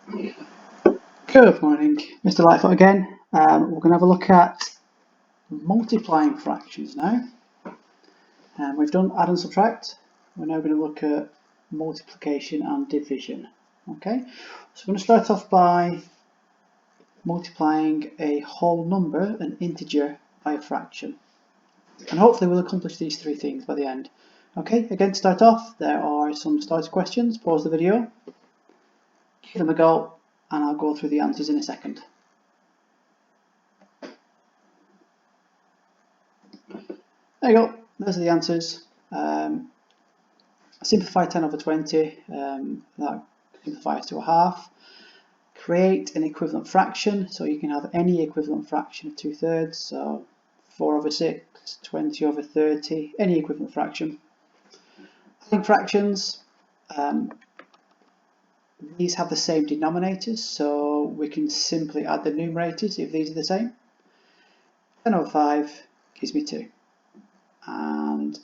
Good morning, Mr. Lightfoot again. We're going to have a look at multiplying fractions now. We've done add and subtract. We're now going to look at multiplication and division. Okay, so we're going to start off by multiplying a whole number, an integer, by a fraction. And hopefully we'll accomplish these three things by the end. Okay, again, to start off, there are some starter questions. Pause the video, give them a go, and I'll go through the answers in a second. There you go, those are the answers. Simplify 10 over 20, that simplifies to a half. Create an equivalent fraction, so you can have any equivalent fraction of 2/3, so 4 over 6, 20 over 30, any equivalent fraction. Adding fractions, these have the same denominators, so we can simply add the numerators if these are the same. 10 over 5 gives me 2. And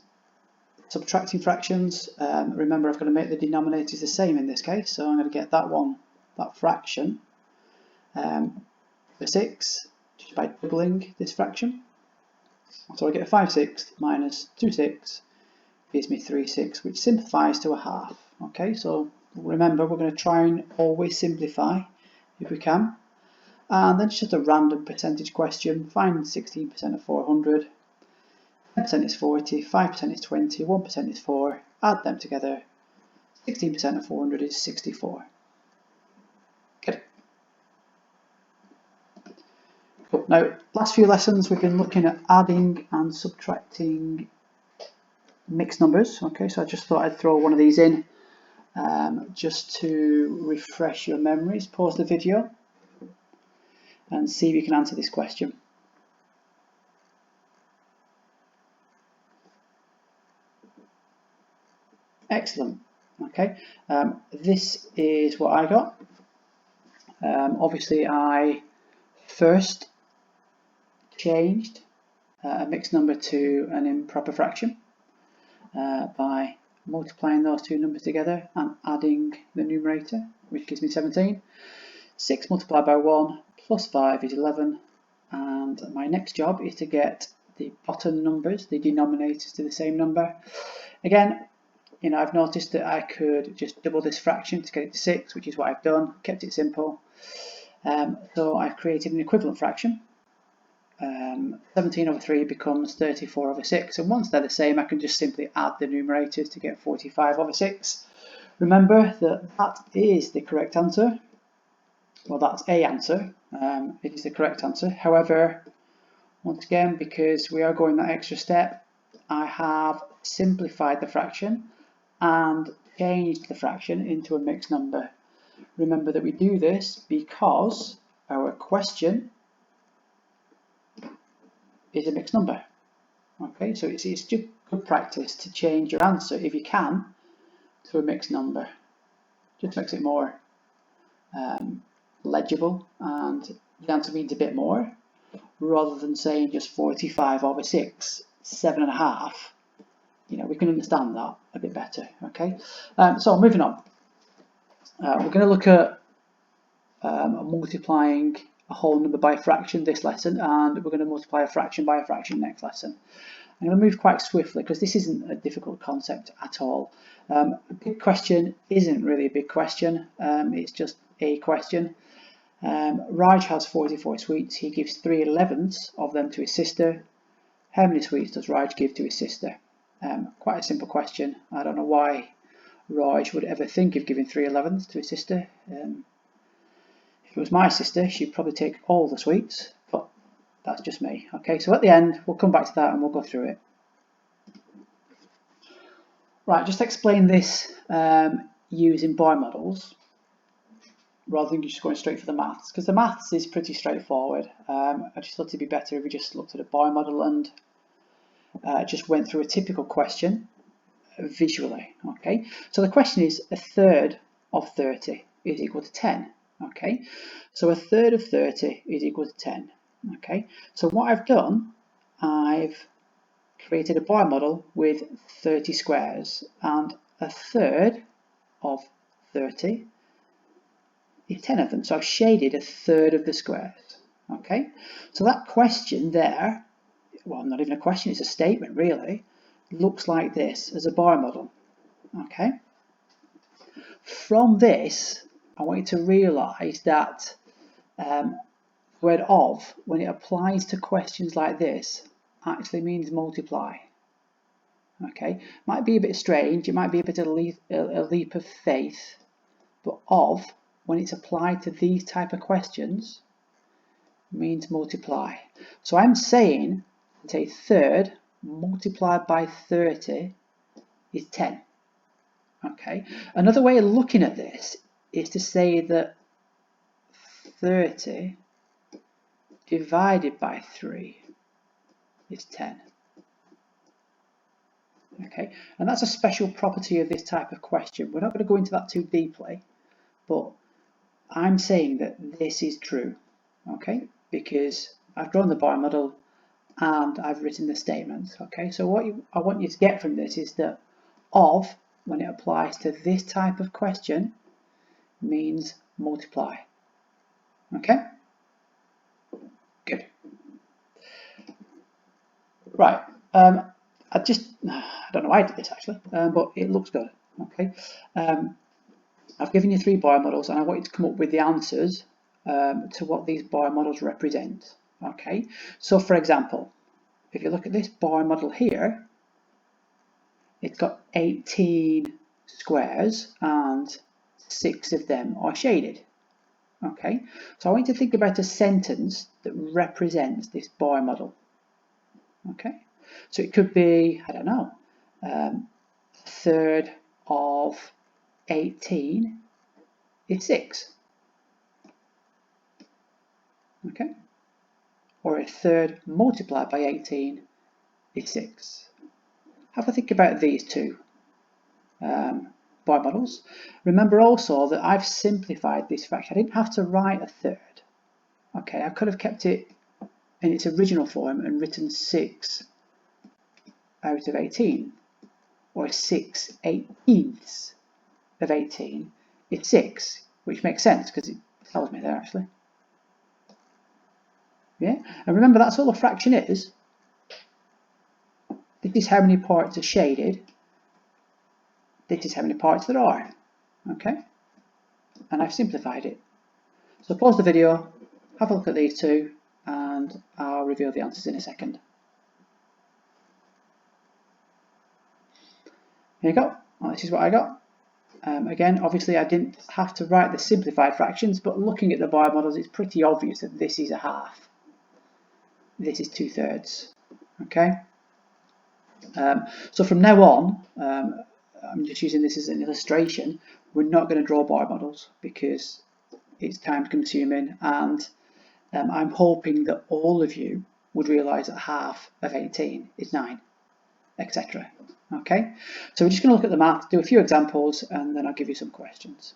subtracting fractions, remember I've got to make the denominators the same in this case, so I'm going to get that one, that fraction, for 6 just by doubling this fraction. So I get a 5/6 minus 2/6 gives me 3/6, which simplifies to a half. Okay, so remember we're going to try and always simplify if we can. And then just a random percentage question, find 16% of 400. 10% is 40, 5% is 20, 1% is 4, add them together, 16% of 400 is 64. Good. Cool. Now, last few lessons we've been looking at adding and subtracting mixed numbers. Okay, so I just thought I'd throw one of these in just to refresh your memories. Pause the video and see if you can answer this question. Excellent. Okay, this is what I got. Obviously, I first changed a mixed number to an improper fraction by multiplying those two numbers together and adding the numerator, which gives me 17. 6 multiplied by 1 plus 5 is 11. And my next job is to get the bottom numbers, the denominators, to the same number. Again, I've noticed that I could just double this fraction to get it to 6, which is what I've done, kept it simple. So I've created an equivalent fraction. 17 over 3 becomes 34 over 6, and once they're the same I can just simply add the numerators to get 45 over 6. Remember that that is the correct answer. Well, that's a answer. It is the correct answer. However, once again, because we are going that extra step, I have simplified the fraction and changed the fraction into a mixed number. Remember that we do this because our question is a mixed number. Okay, so it's just good practice to change your answer, if you can, to a mixed number. Just makes it more legible, and the answer means a bit more, rather than saying just 45 over 6, 7.5. We can understand that a bit better. Okay, so moving on. We're going to look at multiplying a whole number by a fraction this lesson, and we're going to multiply a fraction by a fraction next lesson. I'm going to move quite swiftly because this isn't a difficult concept at all. A big question isn't really a big question, it's just a question. Raj has 44 sweets. He gives 3/11 of them to his sister. How many sweets does Raj give to his sister? Quite a simple question. I don't know why Raj would ever think of giving 3/11 to his sister. If it was my sister, she'd probably take all the sweets, but that's just me. Okay, so at the end, we'll come back to that and we'll go through it. Right, just explain this using bar models, rather than just going straight for the maths, because the maths is pretty straightforward. I just thought it'd be better if we just looked at a bar model and just went through a typical question visually. Okay, so the question is 1/3 of 30 is equal to 10. Okay, so 1/3 of 30 is equal to 10. Okay, so what I've done, I've created a bar model with 30 squares, and 1/3 of 30 is 10 of them. So I've shaded a third of the squares. Okay, so that question there, well, not even a question, it's a statement really, looks like this as a bar model. Okay, from this, I want you to realize that the word of, when it applies to questions like this, actually means multiply. Okay, might be a bit strange, it might be a bit of a leap of faith, but of, when it's applied to these type of questions, means multiply. So I'm saying that a third multiplied by 30 is 10. Okay, another way of looking at this is to say that 30 divided by 3 is 10. Okay, and that's a special property of this type of question. We're not going to go into that too deeply, but I'm saying that this is true, okay, because I've drawn the bar model and I've written the statements. Okay, so what I want you to get from this is that of, when it applies to this type of question, means multiply. Okay, good. Right, I don't know why I did this actually, but it looks good. Okay, I've given you 3 bar models and I want you to come up with the answers to what these bar models represent. Okay, so for example, if you look at this bar model here, it's got 18 squares and 6 of them are shaded. Okay, so I want you to think about a sentence that represents this bar model. Okay, so it could be, I don't know, a third of 18 is 6. Okay, or a third multiplied by 18 is 6. Have a think about these two bar models. Remember also that I've simplified this fraction. I didn't have to write a third. Okay, I could have kept it in its original form and written 6 out of 18, or 6/18 of 18 is 6, which makes sense because it tells me there actually. Yeah, and remember that's all a fraction is. This is how many parts are shaded. This is how many parts there are. Okay, and I've simplified it. So pause the video, have a look at these two, and I'll reveal the answers in a second. Here you go. Well, this is what I got. Again, obviously I didn't have to write the simplified fractions, but looking at the bar models, it's pretty obvious that this is a half. This is 2/3. Okay. So from now on, I'm just using this as an illustration. We're not going to draw bar models because it's time consuming, and I'm hoping that all of you would realise that half of 18 is 9, etc. Okay, so we're just going to look at the math, do a few examples, and then I'll give you some questions.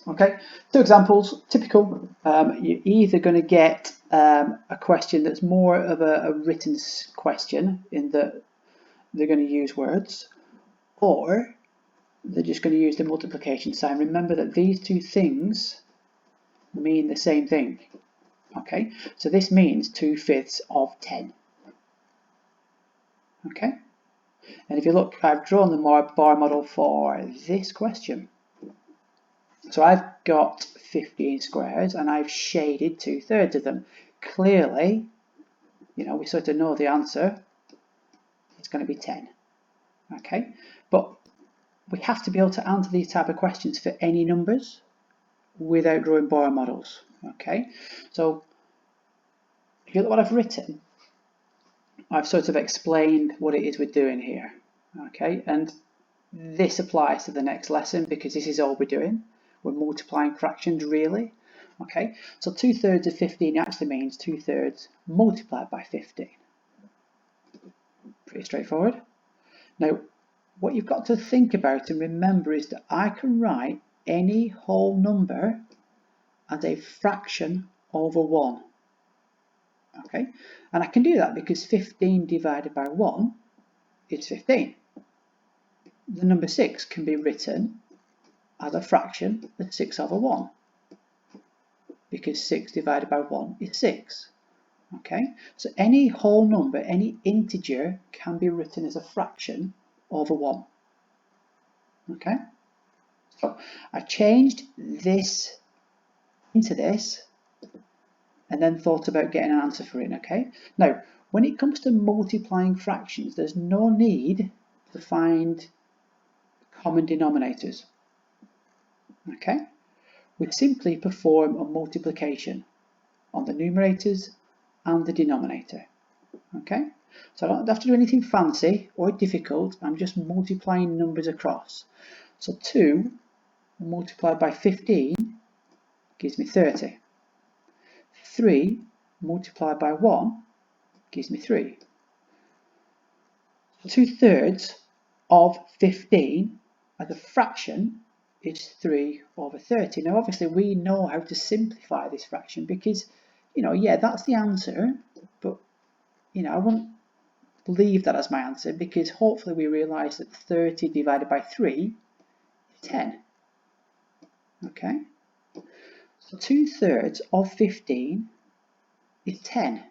Okay, 2 examples, typical. You're either going to get a question that's more of a written question in that they're going to use words, or they're just going to use the multiplication sign. Remember that these 2 things mean the same thing. Okay, so this means 2/5 of 10. Okay, and if you look, I've drawn the bar model for this question. So I've got 15 squares and I've shaded 2/3 of them. Clearly, you know, we sort of know the answer. It's going to be 10. Okay, but we have to be able to answer these type of questions for any numbers without drawing bar models. Okay, so if you look at what I've written, I've sort of explained what it is we're doing here. Okay, and this applies to the next lesson because this is all we're doing. We're multiplying fractions really. Okay, so 2/3 of 15 actually means 2/3 multiplied by 15. Pretty straightforward. Now, what you've got to think about and remember is that I can write any whole number as a fraction over 1. Okay, and I can do that because 15 divided by 1 is 15. The number 6 can be written as a fraction as 6 over 1, because 6 divided by 1 is 6. Okay, so any whole number, any integer can be written as a fraction over 1. Okay, so I changed this into this and then thought about getting an answer for it. Okay, now when it comes to multiplying fractions, there's no need to find common denominators. Okay, we simply perform a multiplication on the numerators and the denominator. Okay, so I don't have to do anything fancy or difficult. I'm just multiplying numbers across. So 2 multiplied by 15 gives me 30. 3 multiplied by 1 gives me 3. 2/3 of 15 as a fraction is 3 over 30. Now obviously we know how to simplify this fraction because, you know, yeah, that's the answer, but, you know, I wouldn't leave that as my answer because hopefully we realise that 30 divided by 3 is 10. Okay, so 2/3 of 15 is 10.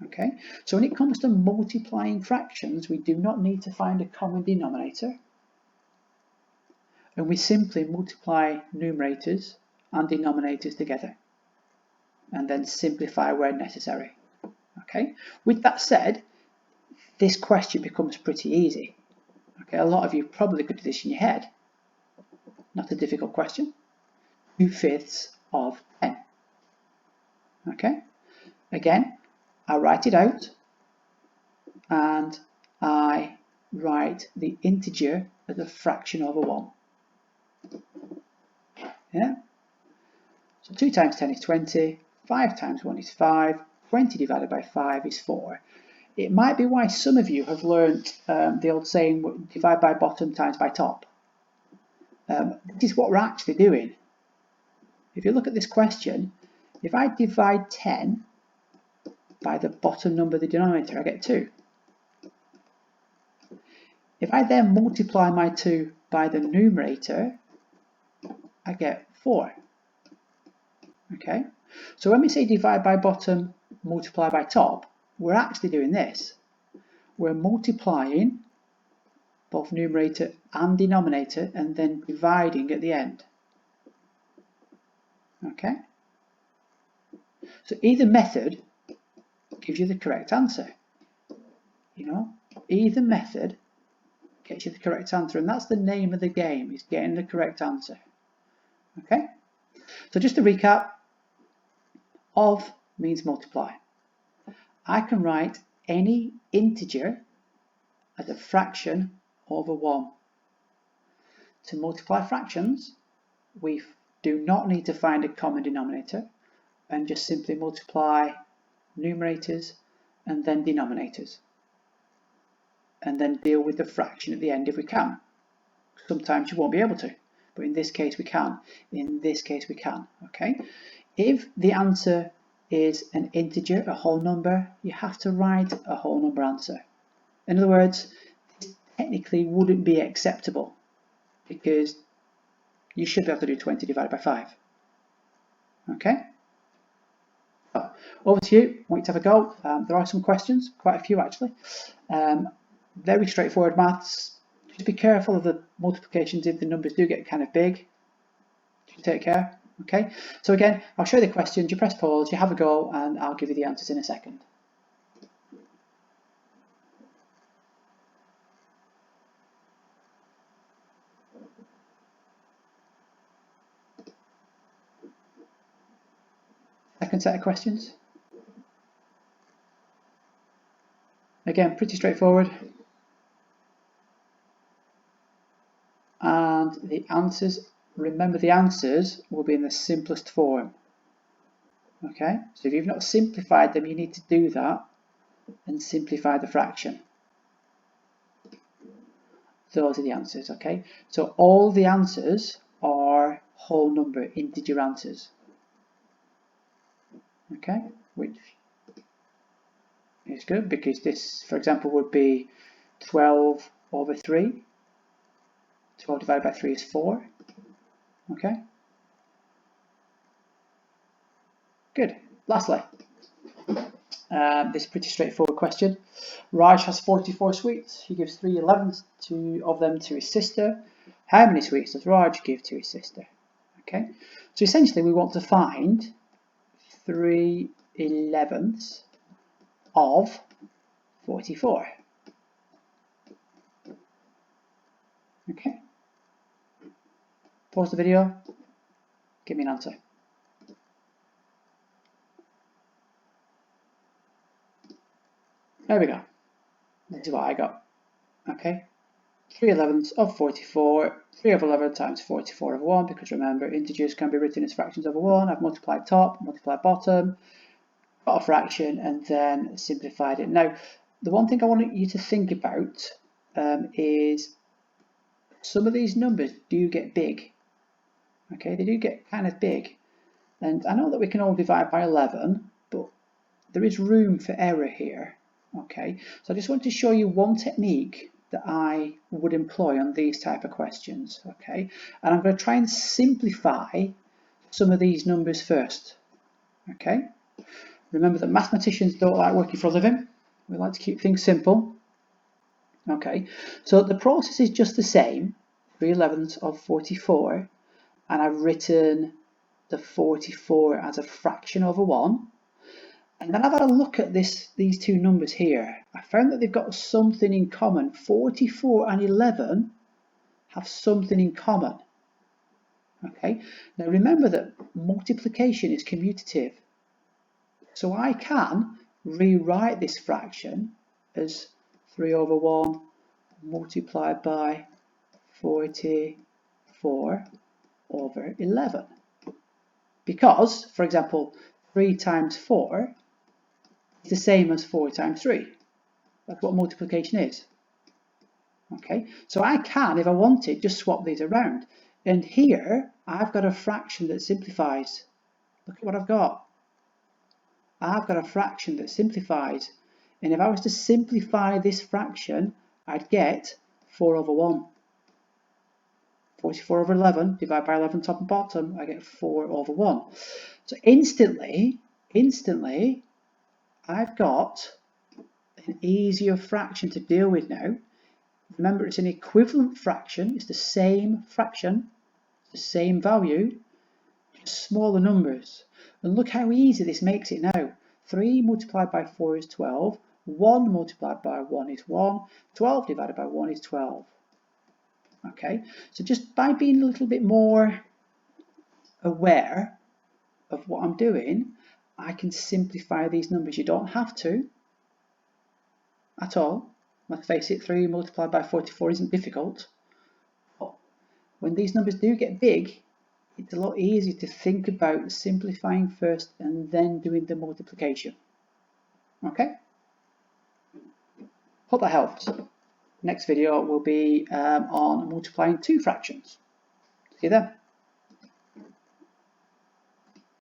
Okay, so when it comes to multiplying fractions, we do not need to find a common denominator, and we simply multiply numerators and denominators together and then simplify where necessary. Okay, with that said, this question becomes pretty easy. Okay, a lot of you probably could do this in your head. Not a difficult question. 2/5 of 10. Okay, again, I write it out and I write the integer as a fraction over 1. Yeah, so 2 times 10 is 20, 5 times 1 is 5, 20 divided by 5 is 4. It might be why some of you have learnt the old saying, divide by bottom times by top. This is what we're actually doing. If you look at this question, if I divide 10 by the bottom number of the denominator, I get 2. If I then multiply my 2 by the numerator, I get 4. Okay, so when we say divide by bottom, multiply by top, we're actually doing this. We're multiplying both numerator and denominator and then dividing at the end. Okay, so either method gives you the correct answer. You know, either method gets you the correct answer, and that's the name of the game, is getting the correct answer. Okay, so just to recap, of means multiply. I can write any integer as a fraction over 1. To multiply fractions, we do not need to find a common denominator and just simply multiply numerators and then denominators, and then deal with the fraction at the end if we can. Sometimes you won't be able to, but in this case we can. In this case we can. Okay, if the answer is an integer, a whole number, you have to write a whole number answer. In other words, this technically wouldn't be acceptable because you should be able to do 20 divided by 5. Okay, over to you. I want you to have a go. There are some questions, quite a few actually. Very straightforward maths. Just be careful of the multiplications if the numbers do get kind of big. Just take care. Okay, so again, I'll show you the questions, you press pause, you have a go, and I'll give you the answers in a second. Second set of questions. Again, pretty straightforward. And the answers, remember the answers will be in the simplest form. Okay, so if you've not simplified them, you need to do that and simplify the fraction. Those are the answers, okay? So all the answers are whole number integer answers. Okay, which is good because this, for example, would be 12 over 3, 12 divided by 3 is 4. Okay. Good. Lastly, this is a pretty straightforward question. Raj has 44 sweets. He gives 3 11ths of them to his sister. How many sweets does Raj give to his sister? Okay. So essentially we want to find 3 11ths of 44. Okay. Pause the video. Give me an answer. There we go. This is what I got. Okay. 3 11ths of 44. 3 over 11 times 44 over 1, because remember, integers can be written as fractions over 1. I've multiplied top, multiplied bottom, got a fraction, and then simplified it. Now, the one thing I want you to think about is some of these numbers do get big. Okay, they do get kind of big. And I know that we can all divide by 11, but there is room for error here. Okay, so I just want to show you one technique that I would employ on these type of questions. Okay, and I'm going to try and simplify some of these numbers first. Okay, remember that mathematicians don't like working for a living. We like to keep things simple. Okay, so the process is just the same. 3 11ths of 44, and I've written the 44 as a fraction over 1. And then I've had a look at these two numbers here. I found that they've got something in common. 44 and 11 have something in common. Okay, now remember that multiplication is commutative. So I can rewrite this fraction as 3 over 1 multiplied by 44 over 11. Because, for example, 3 times 4 is the same as 4 times 3. That's what multiplication is. Okay, so I can, if I wanted, just swap these around. And here, I've got a fraction that simplifies. Look at what I've got. I've got a fraction that simplifies. And if I was to simplify this fraction, I'd get 4 over 1. 44 over 11, divide by 11 top and bottom, I get 4 over 1. So instantly, I've got an easier fraction to deal with now. Remember, it's an equivalent fraction. It's the same fraction, the same value, just smaller numbers. And look how easy this makes it now. 3 multiplied by 4 is 12. 1 multiplied by 1 is 1. 12 divided by 1 is 12. Okay, so just by being a little bit more aware of what I'm doing, I can simplify these numbers. You don't have to at all. Let's face it, 3 multiplied by 44 isn't difficult. But when these numbers do get big, it's a lot easier to think about simplifying first and then doing the multiplication. Okay? Hope that helps. Next video will be on multiplying two fractions. See you then.